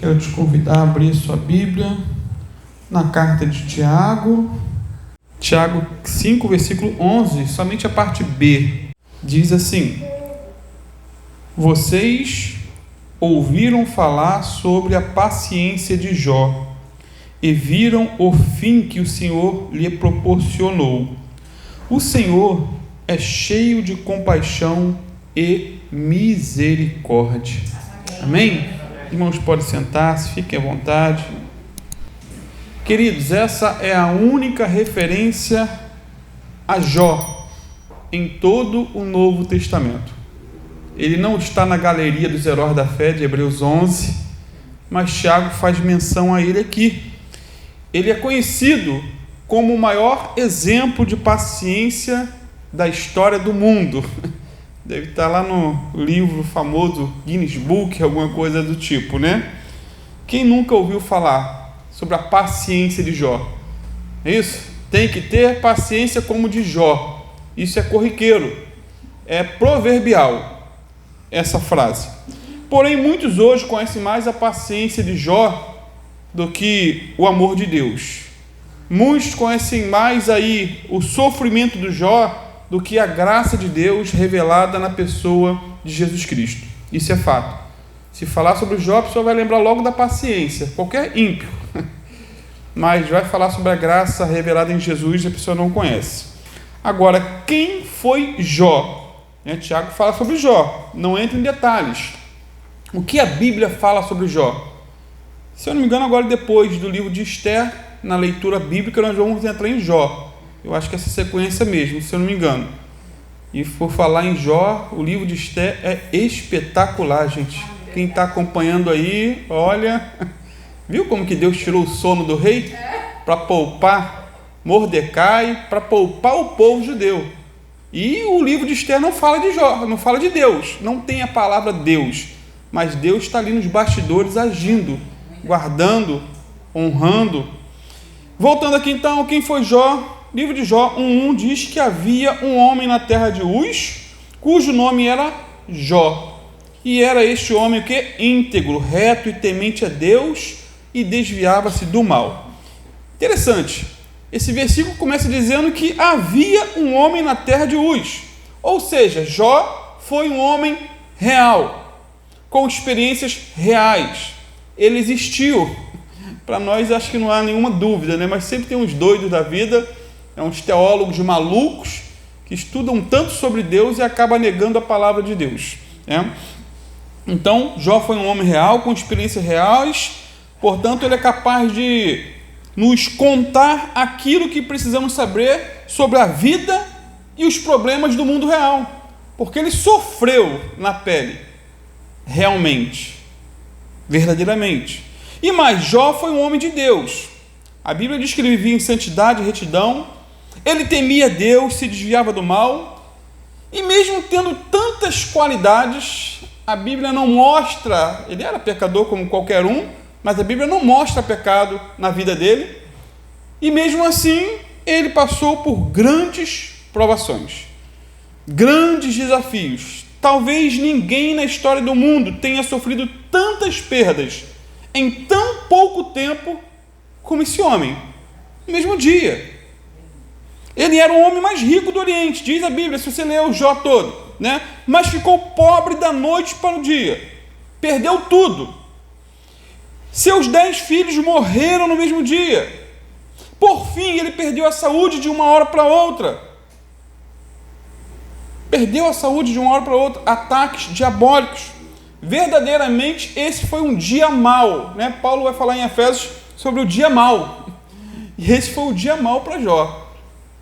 Quero te convidar a abrir sua Bíblia na carta de Tiago. Tiago 5, versículo 11, somente a parte B. Diz assim: vocês ouviram falar sobre a paciência de Jó e viram o fim que o Senhor lhe proporcionou. O Senhor é cheio de compaixão e misericórdia. Amém? Irmãos, podem sentar-se, fiquem à vontade. Queridos, essa é a única referência a Jó em todo o Novo Testamento. Ele não está na galeria dos heróis da fé de Hebreus 11, mas Tiago faz menção a ele aqui. Ele é conhecido como o maior exemplo de paciência da história do mundo. Deve estar lá no livro famoso Guinness Book, alguma coisa do tipo, né? Quem nunca ouviu falar sobre a paciência de Jó? É isso? Tem que ter paciência como de Jó. Isso é corriqueiro, é proverbial essa frase. Porém, muitos hoje conhecem mais a paciência de Jó do que o amor de Deus. Muitos conhecem mais aí o sofrimento do Jó do que a graça de Deus revelada na pessoa de Jesus Cristo. Isso é fato. Se falar sobre Jó, a pessoa vai lembrar logo da paciência, qualquer ímpio. Mas vai falar sobre a graça revelada em Jesus, a pessoa não conhece. Agora, quem foi Jó? Tiago fala sobre Jó, não entra em detalhes. O que a Bíblia fala sobre Jó? Se eu não me engano, agora depois do livro de Esther, na leitura bíblica, nós vamos entrar em Jó. Eu acho que essa sequência mesmo, se eu não me engano. E por falar em Jó, o livro de Esther é espetacular, gente. Quem está acompanhando aí, olha, viu como que Deus tirou o sono do rei? Para poupar Mordecai, para poupar o povo judeu. E o livro de Esther não fala de Jó, não fala de Deus, não tem a palavra Deus, mas Deus está ali nos bastidores agindo, guardando, honrando. Voltando aqui então, quem foi Jó? Livro de Jó 1:1 diz que havia um homem na terra de Uz, cujo nome era Jó. E era este homem o quê? Íntegro, reto e temente a Deus, e desviava-se do mal. Interessante. Esse versículo começa dizendo que havia um homem na terra de Uz. Ou seja, Jó foi um homem real, com experiências reais. Ele existiu. Para nós acho que não há nenhuma dúvida, né? Mas sempre tem uns doidos da vida, uns teólogos malucos que estudam tanto sobre Deus e acabam negando a palavra de Deus, né? Então, Jó foi um homem real, com experiências reais, portanto, ele é capaz de nos contar aquilo que precisamos saber sobre a vida e os problemas do mundo real, porque ele sofreu na pele, realmente, verdadeiramente. E mais, Jó foi um homem de Deus. A Bíblia diz que ele vivia em santidade e retidão, ele temia Deus, se desviava do mal, e mesmo tendo tantas qualidades, a Bíblia não mostra, ele era pecador como qualquer um, mas a Bíblia não mostra pecado na vida dele, e mesmo assim, ele passou por grandes provações, grandes desafios. Talvez ninguém na história do mundo tenha sofrido tantas perdas em tão pouco tempo como esse homem, no mesmo dia. Ele era o homem mais rico do Oriente, diz a Bíblia, se você ler o Jó todo, né? Mas ficou pobre da noite para o dia, perdeu tudo. Seus 10 filhos morreram no mesmo dia. Por fim, ele perdeu a saúde de uma hora para outra. Perdeu a saúde de uma hora para outra, ataques diabólicos. Verdadeiramente, esse foi um dia mau, né? Paulo vai falar em Efésios sobre o dia mau. E esse foi o dia mau para Jó.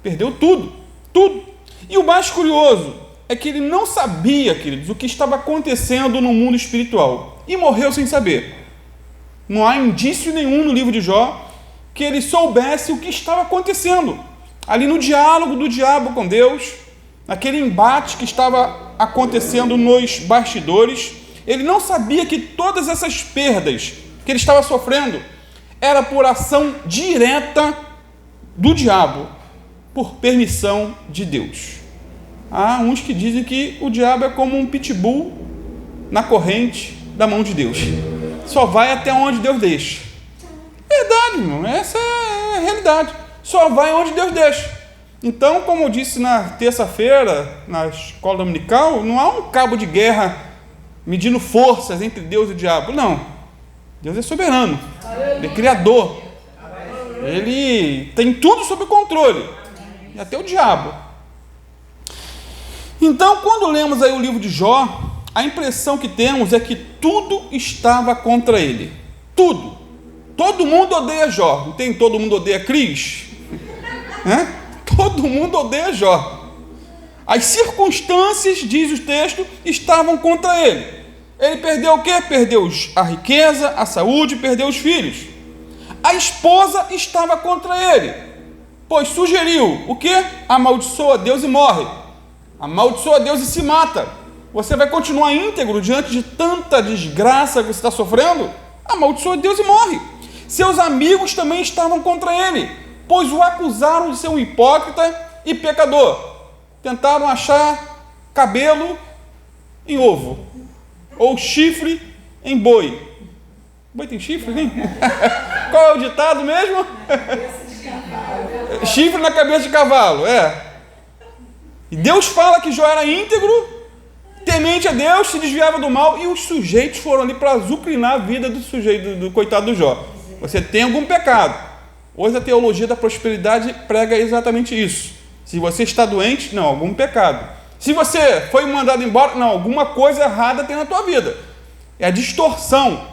Perdeu tudo, tudo. E o mais curioso é que ele não sabia, queridos, o que estava acontecendo no mundo espiritual. E morreu sem saber. Não há indício nenhum no livro de Jó que ele soubesse o que estava acontecendo. Ali no diálogo do diabo com Deus, naquele embate que estava acontecendo nos bastidores, ele não sabia que todas essas perdas que ele estava sofrendo era por ação direta do diabo, por permissão de Deus. Há uns que dizem que o diabo é como um pitbull na corrente da mão de Deus. Só vai até onde Deus deixa. Verdade, irmão. Essa é a realidade. Só vai onde Deus deixa. Então, como eu disse na terça-feira, na escola dominical, não há um cabo de guerra medindo forças entre Deus e o diabo. Não. Deus é soberano. Ele é criador. Ele tem tudo sob controle. E até o diabo. Então, quando lemos aí o livro de Jó, a impressão que temos é que tudo estava contra ele. Tudo. Todo mundo odeia Jó. Não tem todo mundo odeia Cris? Todo mundo odeia Jó. As circunstâncias, diz o texto, estavam contra ele. Ele perdeu o quê? Perdeu a riqueza, a saúde, perdeu os filhos. A esposa estava contra ele, pois sugeriu o quê? Amaldiçoa Deus e morre. Amaldiçoa Deus e se mata. Você vai continuar íntegro diante de tanta desgraça que você está sofrendo? Amaldiçoa Deus e morre. Seus amigos também estavam contra ele, pois o acusaram de ser um hipócrita e pecador. Tentaram achar cabelo em ovo, ou chifre em boi. Boi tem chifre, hein? Qual é o ditado mesmo? Chifre na cabeça de cavalo, E Deus fala que Jó era íntegro, temente a Deus, se desviava do mal, e os sujeitos foram ali para azucrinar a vida do sujeito, do coitado do Jó. Você tem algum pecado. Hoje a teologia da prosperidade prega exatamente isso. Se você está doente, não, algum pecado. Se você foi mandado embora, não, alguma coisa errada tem na tua vida. É a distorção,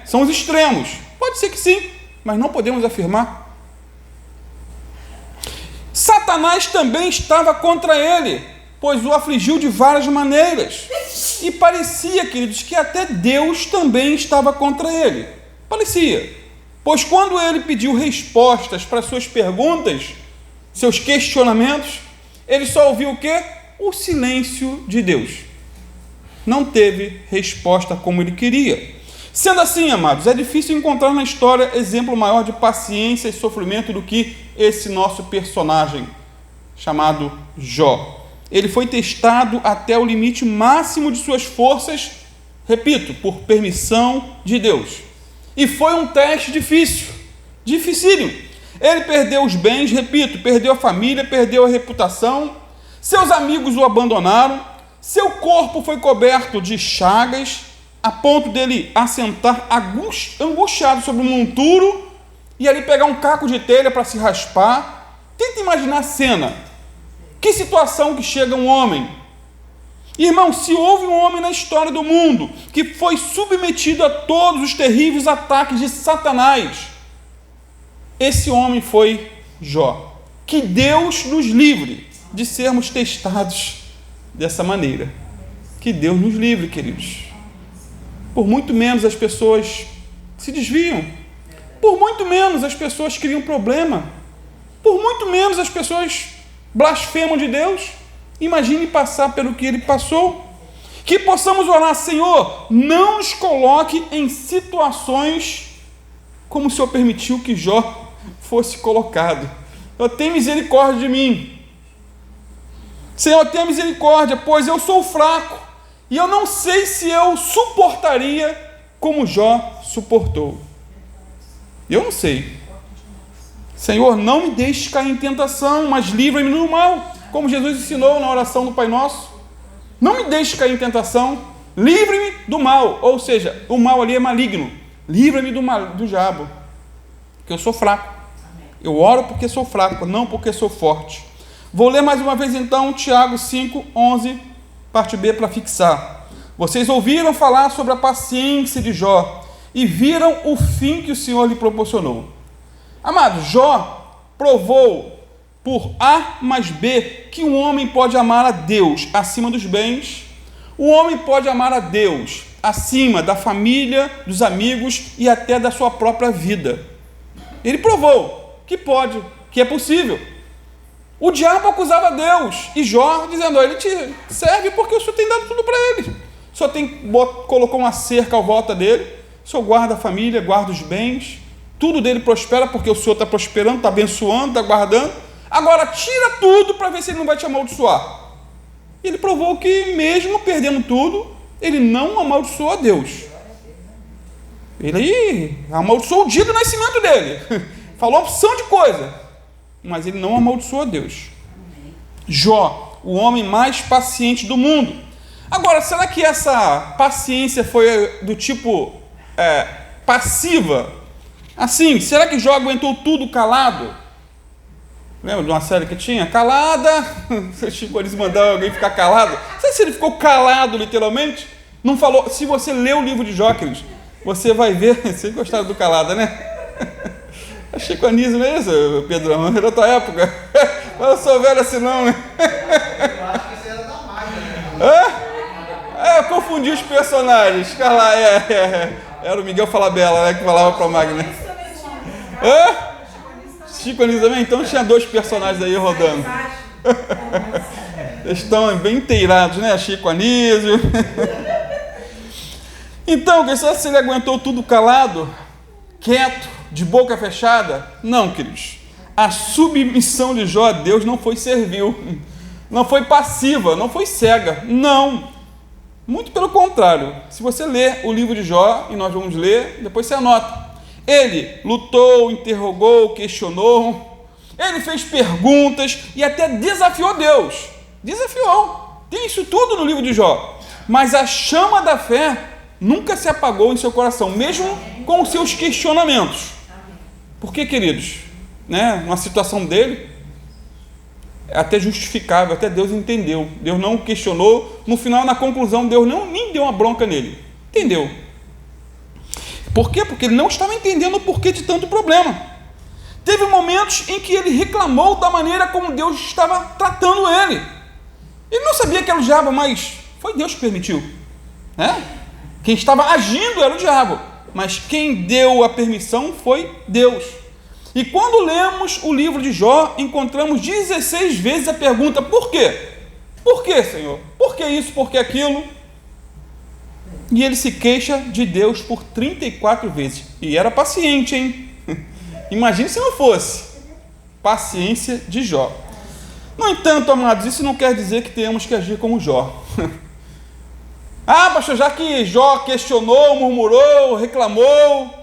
São os extremos. Pode ser que sim, mas não podemos afirmar. Satanás também estava contra ele, pois o afligiu de várias maneiras. E parecia, queridos, que até Deus também estava contra ele. Parecia. Pois quando ele pediu respostas para suas perguntas, seus questionamentos, ele só ouviu o quê? O silêncio de Deus. Não teve resposta como ele queria. Sendo assim, amados, é difícil encontrar na história exemplo maior de paciência e sofrimento do que esse nosso personagem, chamado Jó. Ele foi testado até o limite máximo de suas forças, repito, por permissão de Deus. E foi um teste difícil, dificílimo. Ele perdeu os bens, repito, perdeu a família, perdeu a reputação, seus amigos o abandonaram, seu corpo foi coberto de chagas, a ponto dele assentar angustiado sobre um monturo e ali pegar um caco de telha para se raspar. Tenta imaginar a cena. Que situação que chega um homem. Irmão, se houve um homem na história do mundo que foi submetido a todos os terríveis ataques de Satanás, esse homem foi Jó. Que Deus nos livre de sermos testados dessa maneira. Que Deus nos livre, queridos. Por muito menos as pessoas se desviam. Por muito menos as pessoas criam problema. Por muito menos as pessoas blasfemam de Deus. Imagine passar pelo que ele passou. Que possamos orar: Senhor, não nos coloque em situações como o Senhor permitiu que Jó fosse colocado. Senhor, tem misericórdia de mim. Senhor, tenha misericórdia, pois eu sou fraco e eu não sei se eu suportaria como Jó suportou. Eu não sei. Senhor, não me deixe cair em tentação, mas livra-me do mal, como Jesus ensinou na oração do Pai Nosso. Não me deixe cair em tentação, livre-me do mal. Ou seja, o mal ali é maligno. Livra-me do diabo, porque eu sou fraco. Eu oro porque sou fraco, não porque sou forte. Vou ler mais uma vez então Tiago 5, 11, parte B, para fixar. Vocês ouviram falar sobre a paciência de Jó e viram o fim que o Senhor lhe proporcionou. Amado, Jó provou por A mais B que um homem pode amar a Deus acima dos bens, o homem pode amar a Deus acima da família, dos amigos e até da sua própria vida. Ele provou que pode, que é possível. O diabo acusava Deus e Jó dizendo: ele te serve porque o Senhor tem dado tudo para ele. O Senhor colocou uma cerca à volta dele, o Senhor guarda a família, guarda os bens, tudo dele prospera porque o Senhor está prosperando, está abençoando, está guardando. Agora tira tudo para ver se ele não vai te amaldiçoar. E ele provou que mesmo perdendo tudo, ele não amaldiçoou a Deus. Ele amaldiçoou o dia do nascimento dele. Falou uma opção de coisa. Mas ele não amaldiçoou Deus. Jó, o homem mais paciente do mundo. Agora, será que essa paciência foi do tipo passiva? Assim, será que Jó aguentou tudo calado? Lembra de uma série que tinha? Calada. Se Chico Anísio mandar alguém ficar calado. Não sei se ele ficou calado, literalmente. Não falou. Se você ler o livro de Jó, queridos, você vai ver. Vocês gostaram do calada, né? Chico Anísio mesmo, Pedrão. Era da tua época. Mas eu sou velho assim, não, né? Eu acho que isso era da mágica, né? Eu confundi os personagens. Cala, era o Miguel Falabella, né? Que falava pra Magna. Chico Anísio também? Então tinha dois personagens aí rodando. Eles estão bem inteirados, né? Chico Anísio. Então, será que ele aguentou tudo calado, quieto, de boca fechada? Não, queridos. A submissão de Jó a Deus não foi servil, não foi passiva, não foi cega. Não. Muito pelo contrário. Se você ler o livro de Jó, e nós vamos ler, depois você anota. Ele lutou, interrogou, questionou, ele fez perguntas e até desafiou Deus. Desafiou. Tem isso tudo no livro de Jó. Mas a chama da fé nunca se apagou em seu coração, mesmo com os seus questionamentos. Por que, queridos? Numa situação dele, é até justificável, até Deus entendeu. Deus não questionou. No final, na conclusão, Deus nem deu uma bronca nele. Entendeu? Por quê? Porque ele não estava entendendo o porquê de tanto problema. Teve momentos em que ele reclamou da maneira como Deus estava tratando ele. Ele não sabia que era o diabo, mas foi Deus que permitiu. Quem estava agindo era o diabo, mas quem deu a permissão foi Deus. E quando lemos o livro de Jó, encontramos 16 vezes a pergunta: por quê? Por quê, Senhor? Por que isso? Por que aquilo? E ele se queixa de Deus por 34 vezes. E era paciente, hein? Imagine se não fosse. Paciência de Jó. No entanto, amados, isso não quer dizer que tenhamos que agir como Jó. Pastor, já que Jó questionou, murmurou, reclamou,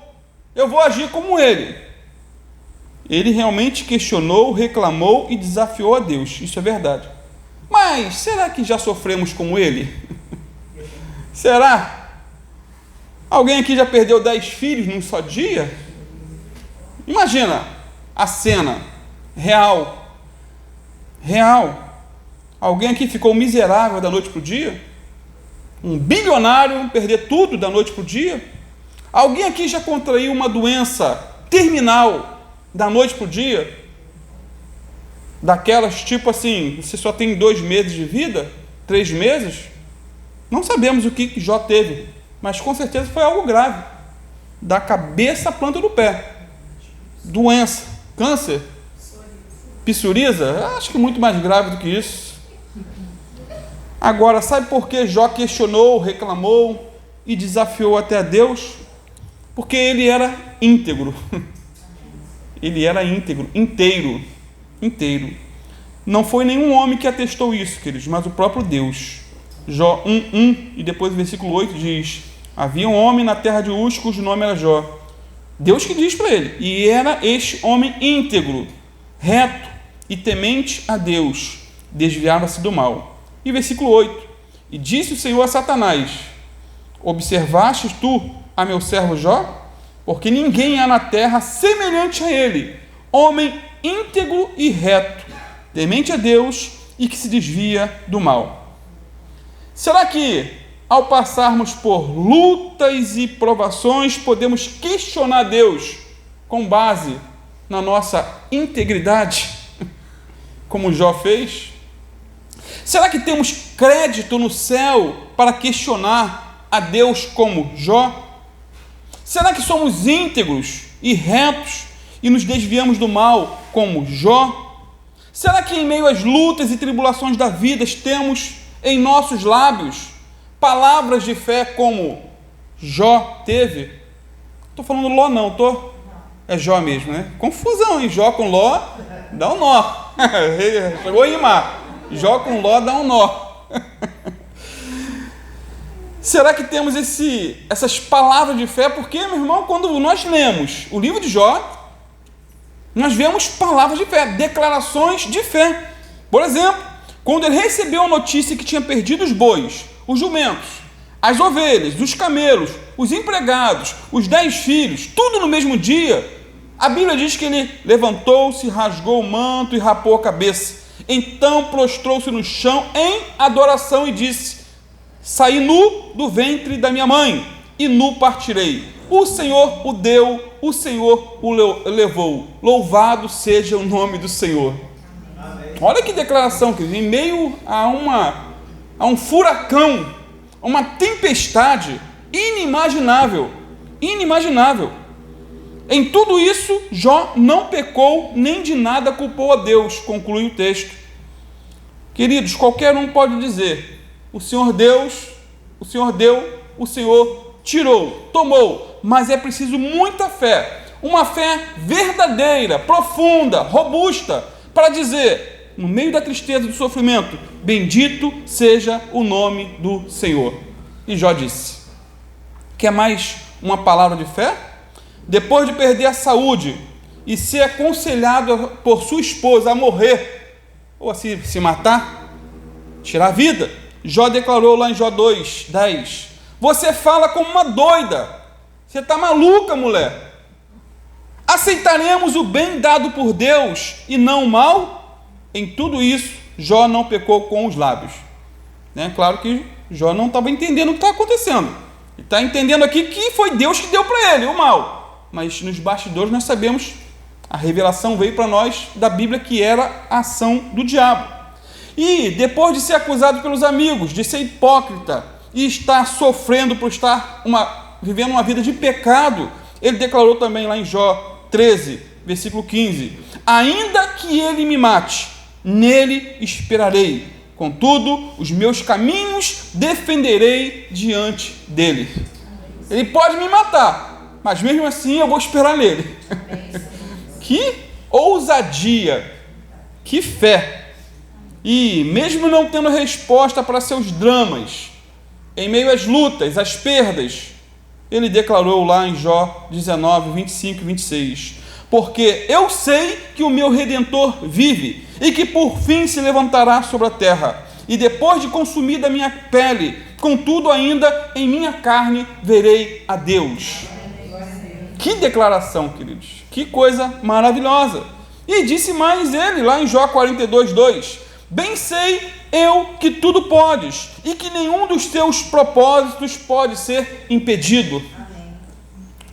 eu vou agir como ele. Ele realmente questionou, reclamou e desafiou a Deus. Isso é verdade. Mas será que já sofremos como ele? Será? Alguém aqui já perdeu 10 filhos num só dia? Imagina a cena real. Alguém aqui ficou miserável da noite para o dia? Um bilionário perder tudo da noite para o dia? Alguém aqui já contraiu uma doença terminal da noite para o dia? Daquelas tipo assim, você só tem 2 meses de vida? 3 meses? Não sabemos o que Jó teve, mas com certeza foi algo grave. Da cabeça à planta do pé. Doença, câncer, psoríase, acho que muito mais grave do que isso. Agora, sabe por que Jó questionou, reclamou e desafiou até a Deus? Porque ele era íntegro. Ele era íntegro, inteiro. Não foi nenhum homem que atestou isso, queridos, mas o próprio Deus. Jó 1:1 e depois o versículo 8 diz: havia um homem na terra de Uz, cujo nome era Jó. Deus que diz para ele, e era este homem íntegro, reto e temente a Deus, desviava-se do mal. E versículo 8: e disse o Senhor a Satanás: observastes tu a meu servo Jó? Porque ninguém há na terra semelhante a ele, homem íntegro e reto, temente a Deus e que se desvia do mal. Será que, ao passarmos por lutas e provações, podemos questionar Deus com base na nossa integridade, como Jó fez? Será que temos crédito no céu para questionar a Deus como Jó? Será que somos íntegros e retos e nos desviamos do mal como Jó? Será que em meio às lutas e tribulações da vida temos em nossos lábios palavras de fé como Jó teve? Estou falando Ló não, é Jó mesmo, né? Confusão, hein? Jó com Ló dá um nó. Chegou a rimar. Jó com Ló dá um nó. Será que temos essas palavras de fé? Porque, meu irmão, quando nós lemos o livro de Jó, nós vemos palavras de fé, declarações de fé. Por exemplo, quando ele recebeu a notícia que tinha perdido os bois, os jumentos, as ovelhas, os camelos, os empregados, os 10 filhos, tudo no mesmo dia, a Bíblia diz que ele levantou-se, rasgou o manto e rapou a cabeça. Então prostrou-se no chão em adoração e disse: saí nu do ventre da minha mãe, e nu partirei. O Senhor o deu, o Senhor o levou. Louvado seja o nome do Senhor. Amém. Olha que declaração, querido. Em meio a um furacão, uma tempestade inimaginável. Em tudo isso, Jó não pecou, nem de nada culpou a Deus, conclui o texto. Queridos, qualquer um pode dizer: o Senhor Deus, o Senhor deu, o Senhor tirou, tomou, mas é preciso muita fé, uma fé verdadeira, profunda, robusta, para dizer, no meio da tristeza e do sofrimento: bendito seja o nome do Senhor. E Jó disse: quer mais uma palavra de fé? Depois de perder a saúde e ser aconselhado por sua esposa a morrer, ou a se matar, tirar a vida, Jó declarou lá em Jó 2:10: você fala como uma doida, você está maluca, mulher. Aceitaremos o bem dado por Deus e não o mal? Em tudo isso, Jó não pecou com os lábios. Claro que Jó não estava entendendo o que está acontecendo. Ele está entendendo aqui que foi Deus que deu para ele o mal. Mas nos bastidores nós sabemos, a revelação veio para nós da Bíblia, que era a ação do diabo. E depois de ser acusado pelos amigos, de ser hipócrita e estar sofrendo por estar vivendo uma vida de pecado, ele declarou também lá em Jó 13, versículo 15: ainda que ele me mate, nele esperarei, contudo, os meus caminhos defenderei diante dele. Ele pode me matar, mas mesmo assim eu vou esperar nele. Que ousadia, que fé. E mesmo não tendo resposta para seus dramas, em meio às lutas, às perdas, ele declarou lá em Jó 19, 25 e 26: porque eu sei que o meu Redentor vive, e que por fim se levantará sobre a terra, e depois de consumida a minha pele, contudo ainda em minha carne verei a Deus. Que declaração, queridos, que coisa maravilhosa. E disse mais ele lá em Jó 42:2: bem sei eu que tudo podes, e que nenhum dos teus propósitos pode ser impedido. Amém.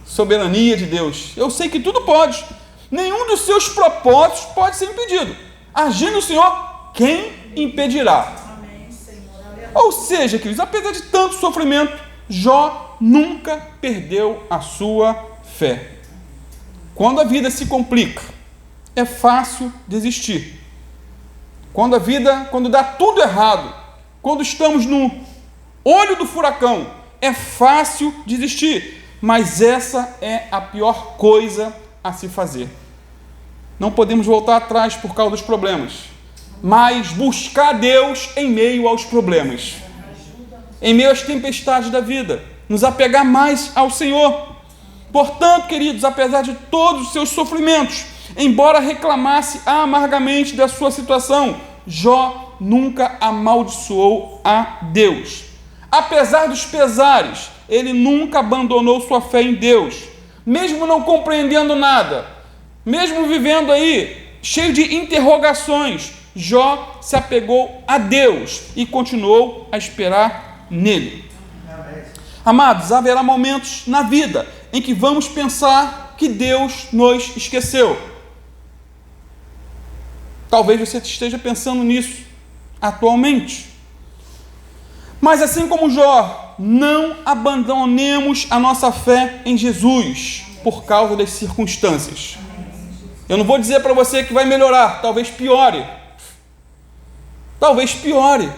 Soberania de Deus, eu sei que tudo pode, nenhum dos seus propósitos pode ser impedido. Agindo o Senhor, quem impedirá? Amém, Senhor. Ou seja, queridos, apesar de tanto sofrimento, Jó nunca perdeu a sua fé. Quando a vida se complica, é fácil desistir. Quando dá tudo errado, quando estamos no olho do furacão, é fácil desistir. Mas essa é a pior coisa a se fazer. Não podemos voltar atrás por causa dos problemas, mas buscar Deus em meio aos problemas, em meio às tempestades da vida, nos apegar mais ao Senhor. Portanto, queridos, apesar de todos os seus sofrimentos, embora reclamasse amargamente da sua situação, Jó nunca amaldiçoou a Deus. Apesar dos pesares, ele nunca abandonou sua fé em Deus. Mesmo não compreendendo nada, mesmo vivendo aí cheio de interrogações, Jó se apegou a Deus e continuou a esperar nele. Amados, haverá momentos na vida em que vamos pensar que Deus nos esqueceu. Talvez você esteja pensando nisso atualmente. Mas assim como Jó, não abandonemos a nossa fé em Jesus por causa das circunstâncias. Eu não vou dizer para você que vai melhorar, talvez piore. Talvez piore.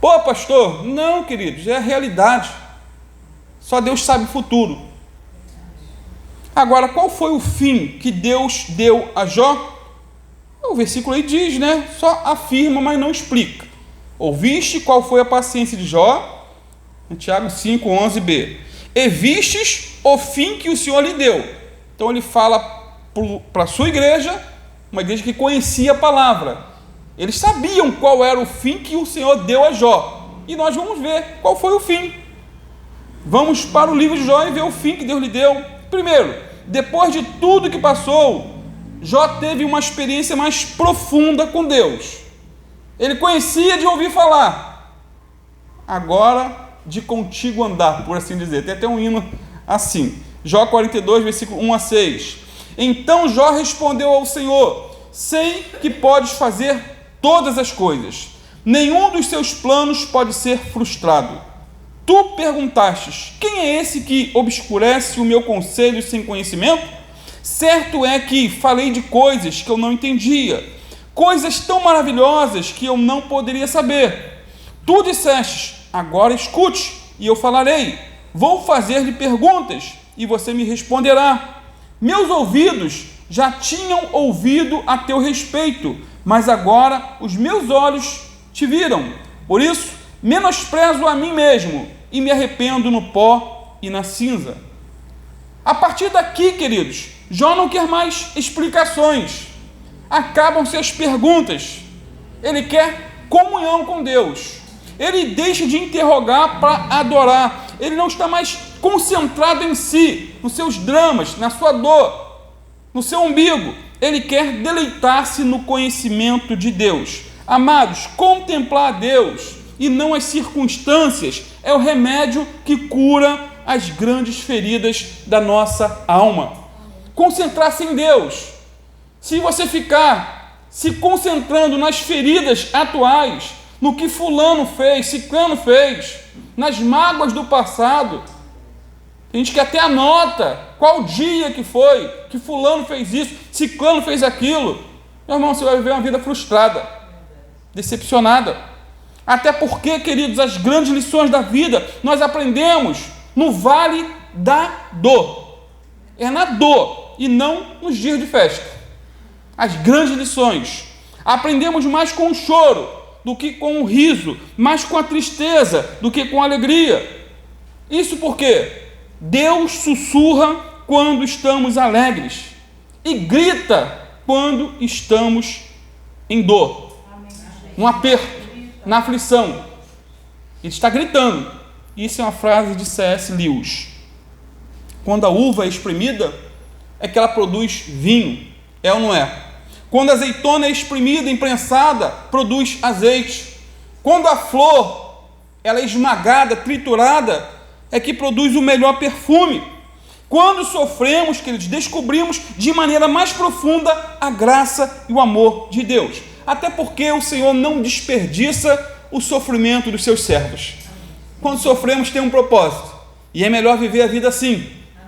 Pô, pastor, não, queridos, é a realidade. Só Deus sabe o futuro. Agora, qual foi o fim que Deus deu a Jó? O versículo aí diz, só afirma, mas não explica. Ouviste qual foi a paciência de Jó, Tiago 5, 11b. E vistes o fim que o Senhor lhe deu. Então ele fala para a sua igreja, uma igreja que conhecia a palavra. Eles sabiam qual era o fim que o Senhor deu a Jó. E nós vamos ver qual foi o fim. Vamos para o livro de Jó e ver o fim que Deus lhe deu. Primeiro, depois de tudo que passou, Jó teve uma experiência mais profunda com Deus. Ele conhecia de ouvir falar, agora de contigo andar, por assim dizer. Tem até um hino assim, Jó 42, versículo 1 a 6. Então Jó respondeu ao Senhor: sei que podes fazer todas as coisas, nenhum dos seus planos pode ser frustrado. Tu perguntastes: quem é esse que obscurece o meu conselho sem conhecimento? Certo é que falei de coisas que eu não entendia, coisas tão maravilhosas que eu não poderia saber. Tu disseste: agora escute, e eu falarei. Vou fazer-lhe perguntas, e você me responderá. Meus ouvidos já tinham ouvido a teu respeito, mas agora os meus olhos te viram. Por isso, menosprezo a mim mesmo, e me arrependo no pó e na cinza. A partir daqui, queridos, Jó não quer mais explicações. Acabam-se as perguntas. Ele quer comunhão com Deus. Ele deixa de interrogar para adorar. Ele não está mais concentrado em si, nos seus dramas, na sua dor, no seu umbigo. Ele quer deleitar-se no conhecimento de Deus. Amados, contemplar a Deus e não as circunstâncias é o remédio que cura as grandes feridas da nossa alma. Concentrar-se em Deus. Se você ficar se concentrando nas feridas atuais, no que fulano fez, ciclano fez, nas mágoas do passado, a gente que até anota qual dia que foi, que fulano fez isso, ciclano fez aquilo, meu irmão, você vai viver uma vida frustrada, decepcionada. Até porque, queridos, as grandes lições da vida nós aprendemos no vale da dor. É na dor e não nos dias de festa. As grandes lições. Aprendemos mais com o choro do que com o riso, mais com a tristeza do que com a alegria. Isso porque Deus sussurra quando estamos alegres e grita quando estamos em dor, no aperto, na aflição. Ele está gritando. Isso é uma frase de C.S. Lewis. Quando a uva é espremida, é que ela produz vinho. É ou não é? Quando a azeitona é espremida, imprensada, produz azeite. Quando a flor ela é esmagada, triturada, é que produz o melhor perfume. Quando sofremos, queridos, descobrimos de maneira mais profunda a graça e o amor de Deus. Até porque o Senhor não desperdiça o sofrimento dos seus servos. Quando sofremos tem um propósito, e é melhor viver a vida assim,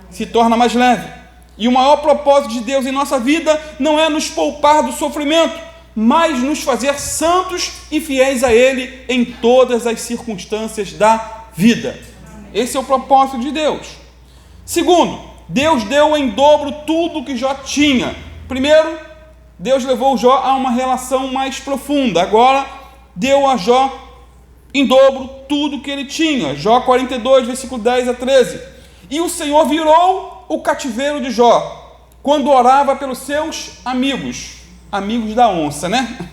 se torna mais leve. E o maior propósito de Deus em nossa vida não é nos poupar do sofrimento, mas nos fazer santos e fiéis a Ele em todas as circunstâncias da vida. Esse é o propósito de Deus. Segundo, Deus deu em dobro tudo que Jó tinha. Primeiro, Deus levou Jó a uma relação mais profunda. Agora, deu a Jó em dobro tudo que ele tinha. Jó 42, versículo 10 a 13. E o Senhor virou o cativeiro de Jó, quando orava pelos seus amigos da onça, né?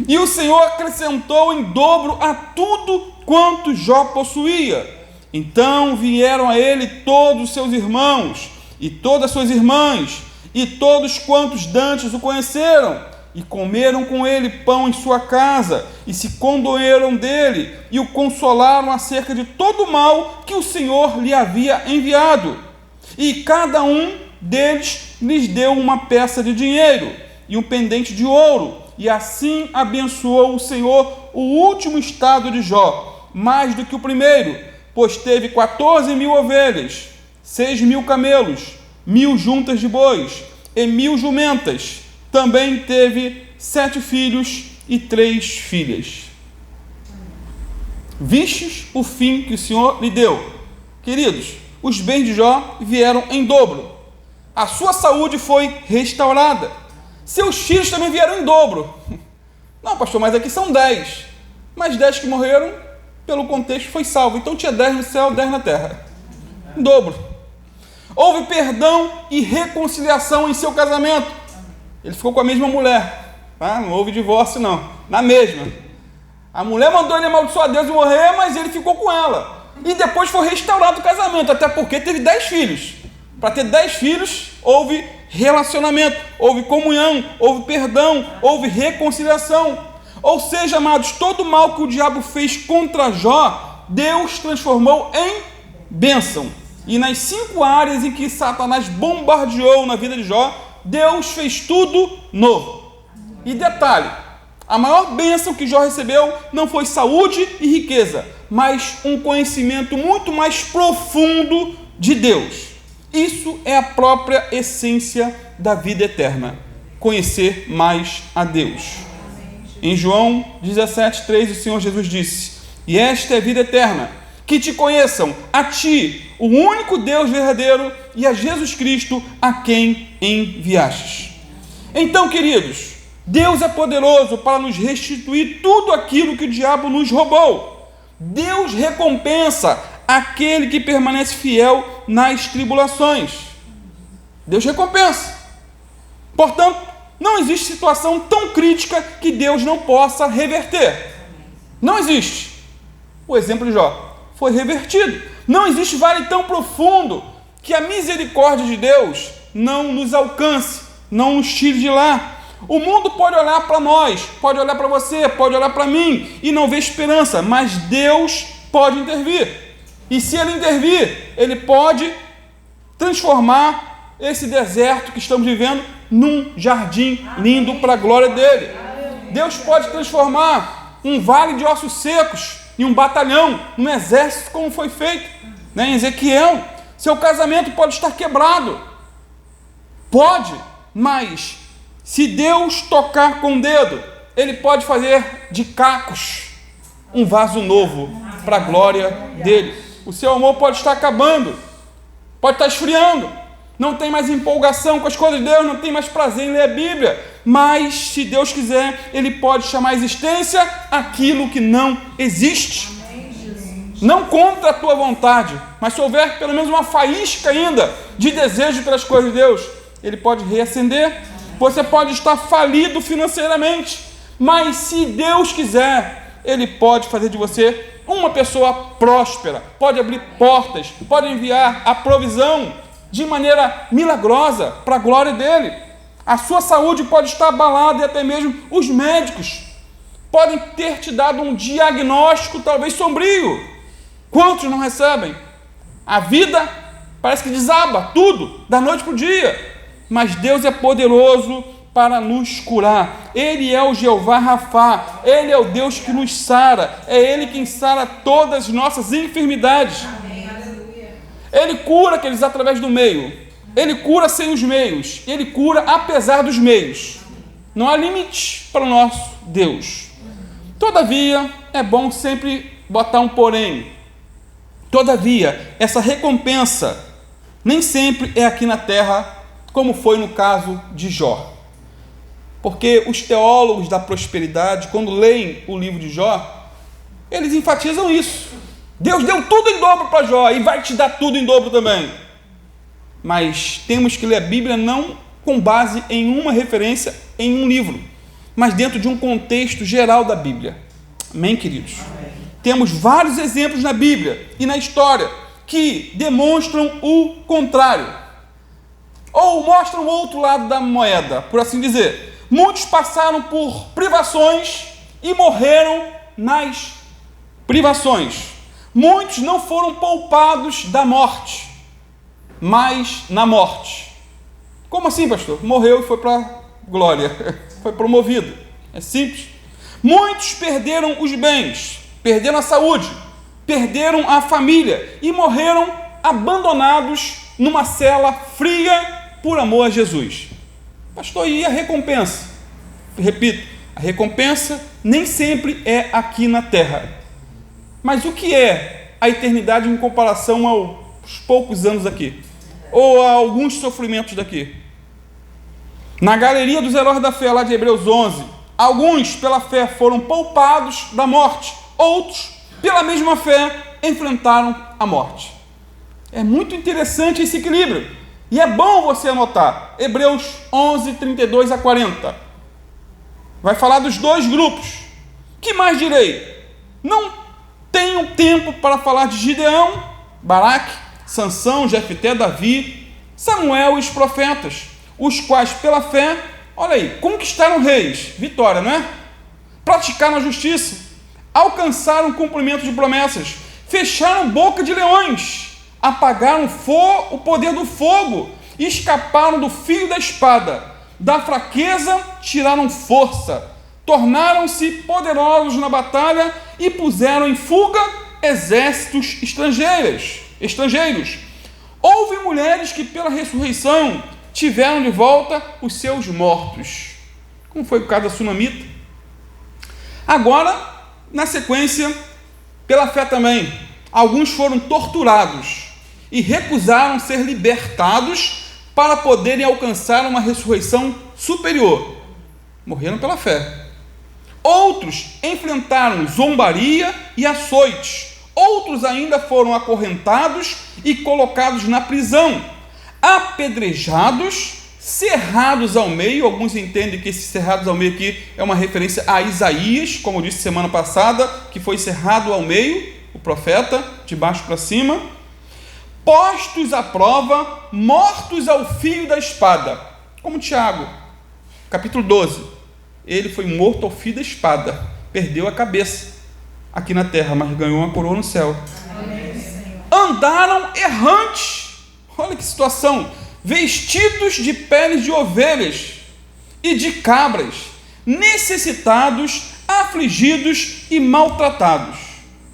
E o Senhor acrescentou em dobro a tudo quanto Jó possuía. Então vieram a ele todos os seus irmãos, e todas as suas irmãs, e todos quantos dantes o conheceram, e comeram com ele pão em sua casa, e se condoeram dele, e o consolaram acerca de todo o mal que o Senhor lhe havia enviado. E cada um deles lhes deu uma peça de dinheiro e um pendente de ouro, e assim abençoou o Senhor o último estado de Jó, mais do que o primeiro, pois teve 14.000 ovelhas, 6.000 camelos, 1.000 juntas de bois e 1.000 jumentas. Também teve 7 filhos e 3 filhas. Vistes o fim que o Senhor lhe deu. Queridos, os bens de Jó vieram em dobro. A sua saúde foi restaurada. Seus filhos também vieram em dobro. Não, pastor, mas aqui são 10. Mas 10 que morreram, pelo contexto, foi salvo. Então tinha 10 no céu, 10 na terra. Em dobro. Houve perdão e reconciliação em seu casamento. Ele ficou com a mesma mulher. Tá? Não houve divórcio, não. Na mesma. A mulher mandou ele amaldiçoar Deus e morrer, mas ele ficou com ela. E depois foi restaurado o casamento, até porque teve 10 filhos. Para ter 10 filhos, houve relacionamento, houve comunhão, houve perdão, houve reconciliação. Ou seja, amados, todo o mal que o diabo fez contra Jó, Deus transformou em bênção. E nas 5 áreas em que Satanás bombardeou na vida de Jó, Deus fez tudo novo. E detalhe, a maior bênção que Jó recebeu não foi saúde e riqueza, mas um conhecimento muito mais profundo de Deus. Isso é a própria essência da vida eterna, conhecer mais a Deus. Em João 17:3, o Senhor Jesus disse: e esta é a vida eterna, que te conheçam, a ti, o único Deus verdadeiro, e a Jesus Cristo, a quem enviastes. Então, queridos, Deus é poderoso para nos restituir tudo aquilo que o diabo nos roubou. Deus recompensa aquele que permanece fiel nas tribulações. Deus recompensa. Portanto, não existe situação tão crítica que Deus não possa reverter. Não existe. O exemplo de Jó foi revertido. Não existe vale tão profundo que a misericórdia de Deus não nos alcance, não nos tire de lá. O mundo pode olhar para nós, pode olhar para você, pode olhar para mim e não ver esperança, mas Deus pode intervir. E se Ele intervir, Ele pode transformar esse deserto que estamos vivendo num jardim lindo para a glória dEle. Deus pode transformar um vale de ossos secos em um batalhão, num exército, como foi feito, em Ezequiel. Seu casamento pode estar quebrado. Pode, mas se Deus tocar com o dedo, Ele pode fazer de cacos um vaso novo para a glória dEle. O seu amor pode estar acabando, pode estar esfriando, não tem mais empolgação com as coisas de Deus, não tem mais prazer em ler a Bíblia, mas se Deus quiser, Ele pode chamar à existência aquilo que não existe. Não contra a tua vontade, mas se houver pelo menos uma faísca ainda de desejo pelas coisas de Deus, Ele pode reacender. Você pode estar falido financeiramente, mas se Deus quiser, Ele pode fazer de você uma pessoa próspera, pode abrir portas, pode enviar a provisão de maneira milagrosa para a glória dEle. A sua saúde pode estar abalada e até mesmo os médicos podem ter te dado um diagnóstico talvez sombrio. Quantos não recebem? A vida parece que desaba tudo, da noite para o dia. Mas Deus é poderoso para nos curar. Ele é o Jeová Rafá. Ele é o Deus que nos sara. É Ele quem sara todas as nossas enfermidades. Amém. Ele cura aqueles através do meio. Ele cura sem os meios. Ele cura apesar dos meios. Não há limite para o nosso Deus. Todavia, é bom sempre botar um porém. Todavia, essa recompensa nem sempre é aqui na terra, como foi no caso de Jó. Porque os teólogos da prosperidade, quando leem o livro de Jó, eles enfatizam isso. Deus deu tudo em dobro para Jó e vai te dar tudo em dobro também. Mas temos que ler a Bíblia não com base em uma referência em um livro, mas dentro de um contexto geral da Bíblia. Amém, queridos? Amém. Temos vários exemplos na Bíblia e na história que demonstram o contrário, ou mostram o outro lado da moeda, por assim dizer. Muitos passaram por privações e morreram nas privações. Muitos não foram poupados da morte, mas na morte. Como assim, pastor? Morreu e foi para a glória, foi promovido. É simples. Muitos perderam os bens, perderam a saúde, perderam a família e morreram abandonados numa cela fria por amor a Jesus. Pastor, e a recompensa? Repito, a recompensa nem sempre é aqui na terra. Mas o que é a eternidade em comparação aos poucos anos aqui? Ou a alguns sofrimentos daqui? Na galeria dos heróis da fé, lá de Hebreus 11, alguns pela fé foram poupados da morte, outros pela mesma fé, enfrentaram a morte. É muito interessante esse equilíbrio. E é bom você anotar. Hebreus 11, 32 a 40. Vai falar dos dois grupos. Que mais direi? Não tenho tempo para falar de Gideão, Baraque, Sansão, Jefté, Davi, Samuel e os profetas, os quais pela fé, olha aí, conquistaram reis, vitória, não é? Praticaram a justiça, alcançaram o cumprimento de promessas, fecharam boca de leões, apagaram o poder do fogo, escaparam do fio da espada, da fraqueza tiraram força, tornaram-se poderosos na batalha e puseram em fuga exércitos estrangeiros. Houve mulheres que pela ressurreição tiveram de volta os seus mortos, como foi o caso da Sunamita. Agora, na sequência, pela fé também, alguns foram torturados e recusaram ser libertados para poderem alcançar uma ressurreição superior. Morreram pela fé. Outros enfrentaram zombaria e açoites. Outros ainda foram acorrentados e colocados na prisão, apedrejados, cerrados ao meio. Alguns entendem que esses cerrados ao meio aqui é uma referência a Isaías, como eu disse semana passada, que foi cerrado ao meio, o profeta, de baixo para cima. Postos à prova, mortos ao fio da espada, como Tiago, capítulo 12. Ele foi morto ao fio da espada, perdeu a cabeça aqui na terra, mas ganhou uma coroa no céu. Amém. Andaram errantes, olha que situação, vestidos de peles de ovelhas e de cabras, necessitados, afligidos e maltratados.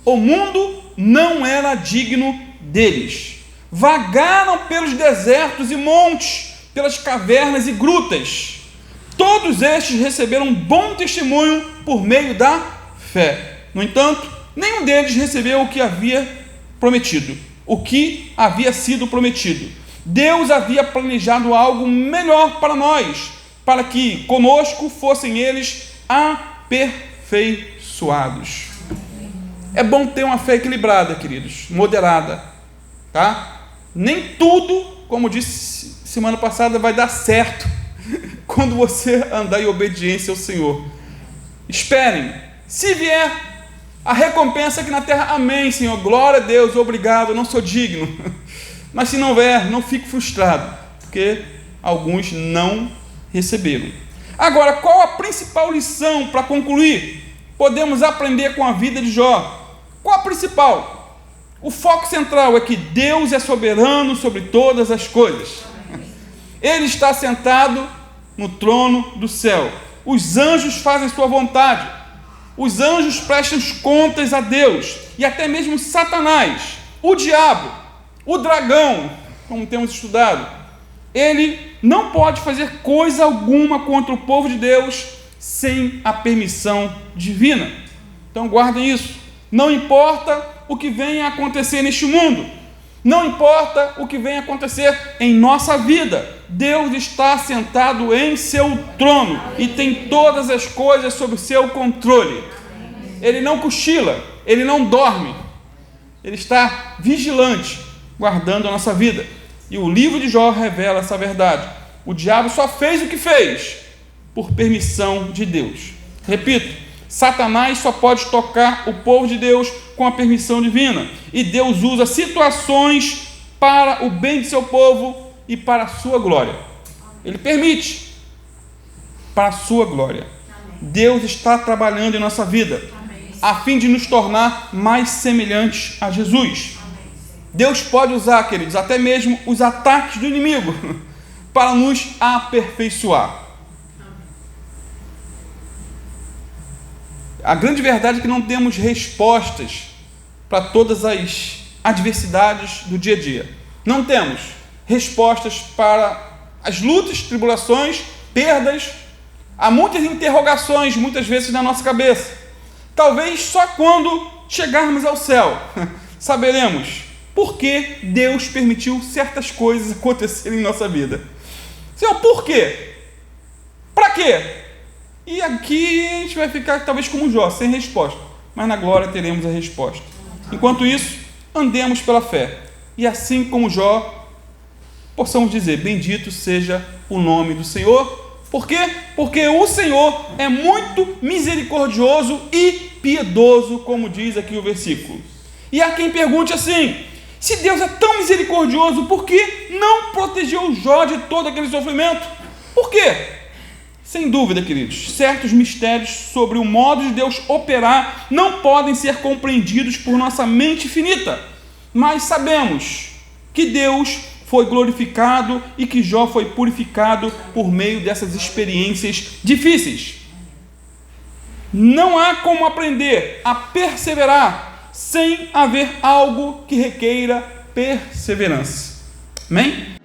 O mundo não era digno deles. Vagaram pelos desertos e montes, pelas cavernas e grutas. Todos estes receberam um bom testemunho por meio da fé. No entanto, nenhum deles recebeu o que havia prometido, o que havia sido prometido. Deus havia planejado algo melhor para nós, para que conosco fossem eles aperfeiçoados. É bom ter uma fé equilibrada, queridos, moderada, tá? Nem tudo, como disse semana passada, vai dar certo quando você andar em obediência ao Senhor. Esperem, se vier a recompensa aqui na terra, amém, Senhor, glória a Deus, obrigado, eu não sou digno. Mas se não vier, não fique frustrado, porque alguns não receberam. Agora, qual a principal lição para concluir? Podemos aprender com a vida de Jó. Qual a principal? O foco central é que Deus é soberano sobre todas as coisas. Ele está sentado no trono do céu. Os anjos fazem sua vontade. Os anjos prestam contas a Deus. E até mesmo Satanás, o diabo, o dragão, como temos estudado, ele não pode fazer coisa alguma contra o povo de Deus sem a permissão divina. Então guardem isso. Não importa o que venha a acontecer neste mundo, não importa o que venha a acontecer em nossa vida, Deus está sentado em seu trono e tem todas as coisas sob seu controle. Ele não cochila, ele não dorme, ele está vigilante, guardando a nossa vida. E o livro de Jó revela essa verdade. O diabo só fez o que fez por permissão de Deus. Repito, Satanás só pode tocar o povo de Deus com a permissão divina. E Deus usa situações para o bem de seu povo e para a sua glória. Ele permite para a sua glória. Deus está trabalhando em nossa vida a fim de nos tornar mais semelhantes a Jesus. Deus pode usar, queridos, até mesmo os ataques do inimigo para nos aperfeiçoar. A grande verdade é que não temos respostas para todas as adversidades do dia a dia. Não temos respostas para as lutas, tribulações, perdas. Há muitas interrogações, muitas vezes, na nossa cabeça. Talvez só quando chegarmos ao céu saberemos por que Deus permitiu certas coisas acontecerem em nossa vida. Senhor, por quê? Para quê? E aqui a gente vai ficar talvez como Jó, sem resposta. mas na glória teremos a resposta. Enquanto isso, andemos pela fé, e assim como Jó, possamos dizer: bendito seja o nome do Senhor. Por quê? Porque o Senhor é muito misericordioso e piedoso, como diz aqui o versículo. E há quem pergunte assim: se Deus é tão misericordioso, por que não protegeu Jó de todo aquele sofrimento? Por quê? Sem dúvida, queridos, certos mistérios sobre o modo de Deus operar não podem ser compreendidos por nossa mente finita, mas sabemos que Deus foi glorificado e que Jó foi purificado por meio dessas experiências difíceis. Não há como aprender a perseverar sem haver algo que requeira perseverança. Amém?